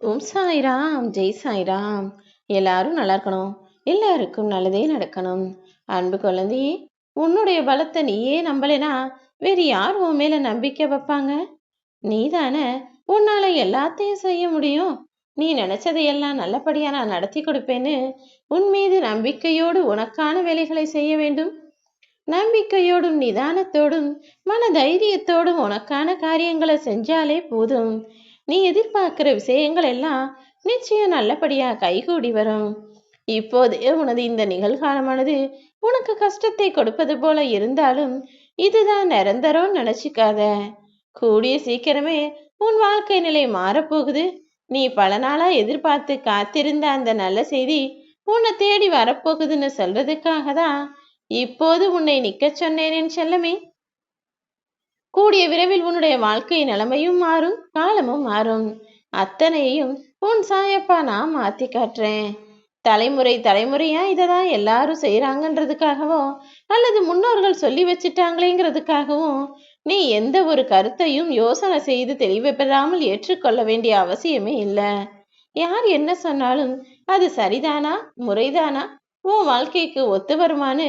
ஓம் சாய்ராம், ஜெய் சாய்ராம். எல்லாரும் நல்லா இருக்கணும். எல்லாருக்கும் நல்லதே நடக்கணும். அன்பு குழந்தையே, உன்னுடைய பலத்தை நீயே நம்பலைனா வேறு யார் உன் மேல நம்பிக்கை வைப்பாங்க? நீதானே உன்னால எல்லாத்தையும் செய்ய முடியும். நீ நினைச்சதையெல்லாம் நல்லபடியா நான் நடத்தி கொடுப்பேன்னு உன் மீது நம்பிக்கையோடு உனக்கான வேலைகளை செய்ய வேண்டும். நம்பிக்கையோடும் நிதானத்தோடும் மன தைரியத்தோடும் உனக்கான காரியங்களை செஞ்சாலே போதும். நீ எதிர்பார்க்கிற விஷயங்கள் எல்லாம் நிச்சயம் நல்லபடியா கைகூடி வரும். இப்போதே உனது இந்த நிகழ்காலமானது உனக்கு கஷ்டத்தை கொடுப்பது போல இருந்தாலும் இதுதான் நிரந்தரம் நினைச்சுக்காத. கூடிய சீக்கிரமே உன் வாழ்க்கை நிலை மாறப்போகுது. நீ பல நாளா எதிர்பார்த்து காத்திருந்த அந்த நல்ல செய்தி உன்னை தேடி வரப்போகுதுன்னு சொல்றதுக்காக தான் இப்போது உன்னை நிக்க சொன்னேன் என் செல்லமே. கூடிய விரைவில் உன்னுடைய வாழ்க்கை நிலைமையும் மாறும், காலமும் மாறும். அத்தனையும் உன் சாயப்பா நான் மாத்தி காட்டுறேன். தலைமுறை தலைமுறையா இதைதான் எல்லாரும் செய்யறாங்கன்றதுக்காகவோ அல்லது முன்னோர்கள் சொல்லி வச்சுட்டாங்களேங்கிறதுக்காகவும் நீ எந்த ஒரு கருத்தையும் யோசனை செய்து தெளிவு பெறாமல் ஏற்றுக்கொள்ள வேண்டிய அவசியமே இல்லை. யார் என்ன சொன்னாலும் அது சரிதானா, முறைதானா, உன் வாழ்க்கைக்கு ஒத்து வருமானு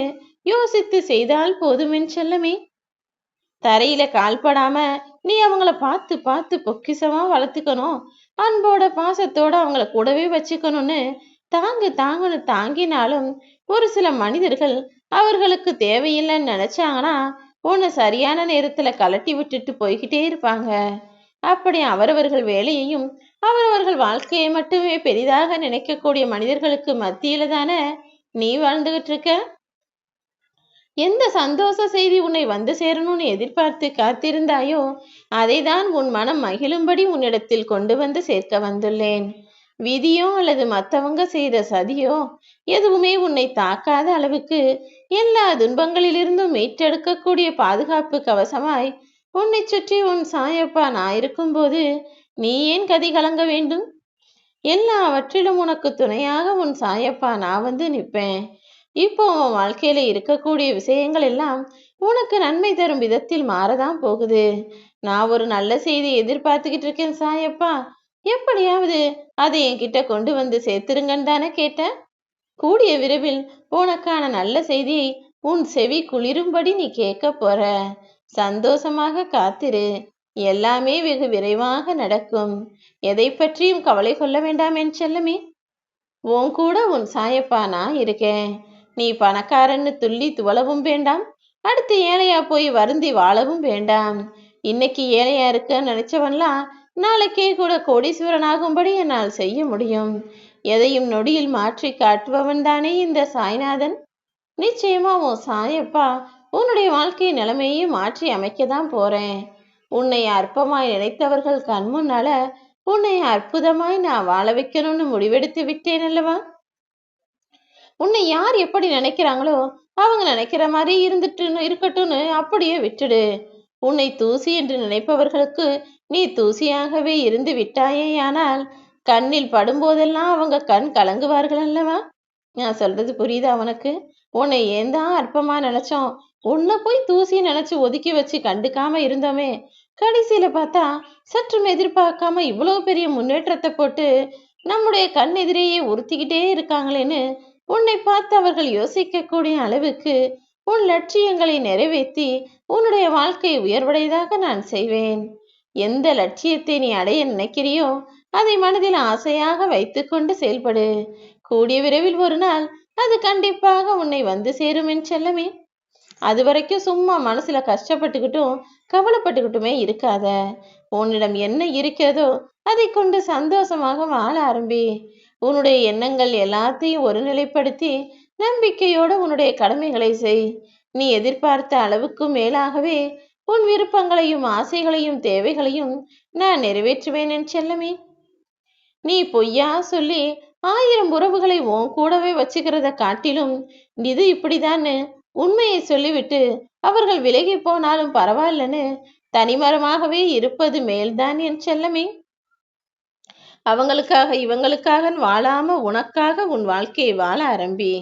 யோசித்து செய்தால் போதுமென் செல்லமே. தரையில கால்படாம நீ அவங்கள பார்த்து பார்த்து பொக்கிசமா வளர்த்துக்கணும். அன்போட பாசத்தோட அவங்கள கூடவே வச்சுக்கணும்னு தாங்குன்னு தாங்கினாலும் ஒரு சில மனிதர்கள் அவர்களுக்கு தேவையில்லைன்னு நினைச்சாங்கன்னா உன்னை சரியான நேரத்துல கலட்டி விட்டுட்டு போய்கிட்டே இருப்பாங்க. அப்படி அவரவர்கள் வேலையையும் அவரவர்கள் வாழ்க்கையை மட்டுமே பெரிதாக நினைக்கக்கூடிய மனிதர்களுக்கு மத்தியில தானே நீ வாழ்ந்துகிட்டு இருக்க. எந்த சந்தோஷ செய்தி உன்னை வந்து சேரணும்னு எதிர்பார்த்து காத்திருந்தாயோ அதை தான் உன் மனம் மகிழும்படி உன்னிடத்தில் கொண்டு வந்து சேர்க்க வந்துள்ளேன். விதியோ அல்லது மற்றவங்க செய்த சதியோ எதுவுமே உன்னை தாக்காத அளவுக்கு எல்லா துன்பங்களிலிருந்தும் மீட்டெடுக்கக்கூடிய பாதுகாப்பு கவசமாய் உன்னை சுற்றி உன் சாயப்பா நான் இருக்கும்போது நீ ஏன் கதி கலங்க வேண்டும்? எல்லாவற்றிலும் உனக்கு துணையாக உன் சாயப்பா நான் வந்து நிற்பேன். இப்போ உன் வாழ்க்கையில இருக்கக்கூடிய விஷயங்கள் எல்லாம் உனக்கு நன்மை தரும் விதத்தில் மாறதான் போகுது. நான் ஒரு நல்ல செய்தி எதிர்பார்த்துக்கிட்டு இருக்கேன் சாயப்பா, எப்படியாவது அதை என்கிட்ட கொண்டு வந்து சேர்த்துருங்கன்னு தானே கேட்டேன். கூடிய விரைவில் உனக்கான நல்ல செய்தியை உன் செவி குளிரும்படி நீ கேட்க போற. சந்தோஷமாக காத்திரு. எல்லாமே வெகு விரைவாக நடக்கும். எதை பற்றியும் கவலை கொள்ள வேண்டாம் என் செல்லமே. உன் கூட உன் சாயப்பா நான் இருக்கேன். நீ பணக்காரன்னு துள்ளி துவளவும் வேண்டாம், அடுத்து ஏழையா போய் வருந்தி வாழவும் வேண்டாம். இன்னைக்கு ஏழையா இருக்க நினைச்சவன்லாம் நாளைக்கே கூட கோடீஸ்வரன் ஆகும்படி என்னால் செய்ய முடியும். எதையும் நொடியில் மாற்றி காட்டுபவன் தானே இந்த சாய்நாதன். நிச்சயமா உன் சாயப்பா உன்னுடைய வாழ்க்கை நிலைமையை மாற்றி அமைக்கதான் போறேன். உன்னை அற்பமாய் நினைத்தவர்கள் கண் முன்னால உன்னை அற்புதமாய் நான் வாழ வைக்கணும்னு முடிவெடுத்து விட்டேன் அல்லவா. உன்னை யார் எப்படி நினைக்கிறாங்களோ அவங்க நினைக்கிற மாதிரி இருக்கட்டும்னு அப்படியே விட்டுடு. உன்னை தூசி என்று நினைப்பவர்களுக்கு நீ தூசியாகவே இருந்து விட்டாயேயானால் கண்ணில் படும்போதெல்லாம் அவங்க கண் கலங்குவார்கள் அல்லவா. நான் சொல்றது புரியுதா உனக்கு? உன்னை ஏந்தான் அற்பமா நினைச்சோம், உன்னை போய் தூசி நினைச்சு ஒதுக்கி வச்சு கண்டுக்காம இருந்தோமே, கடைசியில பார்த்தா சற்றும் எதிர்பார்க்காம இவ்வளவு பெரிய முன்னேற்றத்தை போட்டு நம்முடைய கண் எதிரேயே உறுத்திக்கிட்டே இருக்காங்களேன்னு உன்னை பார்த்து அவர்கள் யோசிக்கக்கூடிய அளவுக்கு உன் லட்சியங்களை நிறைவேற்றி உன்னுடைய வாழ்க்கை உயர்வடையதாக நான் செய்வேன். எந்த லட்சியத்தை நீ அடைய நினைக்கிறியோ அதை மனதில் ஆசையாக வைத்துக்கொண்டு செயல்படு. கூடிய விரைவில் ஒரு நாள் அது கண்டிப்பாக உன்னை வந்து சேரும் என் செல்லமே. அது வரைக்கும் சும்மா மனசுல கஷ்டப்பட்டுக்கிட்டும் கவலைப்பட்டுக்கிட்டுமே இருக்காத. உன்னிடம் என்ன இருக்கிறதோ அதை கொண்டு சந்தோஷமாக வாழ ஆரம்பி. உன்னுடைய எண்ணங்கள் எல்லாத்தையும் ஒருநிலைப்படுத்தி நம்பிக்கையோடு உன்னுடைய கடமைகளை செய். நீ எதிர்பார்த்த அளவுக்கு மேலாகவே உன் விருப்பங்களையும் ஆசைகளையும் தேவைகளையும் நான் நிறைவேற்றுவேன் என் செல்லமே. நீ பொய்யா சொல்லி 1000 உறவுகளை உன் கூடவே வச்சுக்கிறத காட்டிலும் இது இப்படிதான்னு உண்மையை சொல்லிவிட்டு அவர்கள் விலகி போனாலும் பரவாயில்லன்னு தனிமரமாகவே இருப்பது மேல்தான் என் செல்லமே. அவங்களுக்காக இவங்களுக்காக வாழாம உனக்காக உன் வாழ்க்கையை வாழ ஆரம்பி.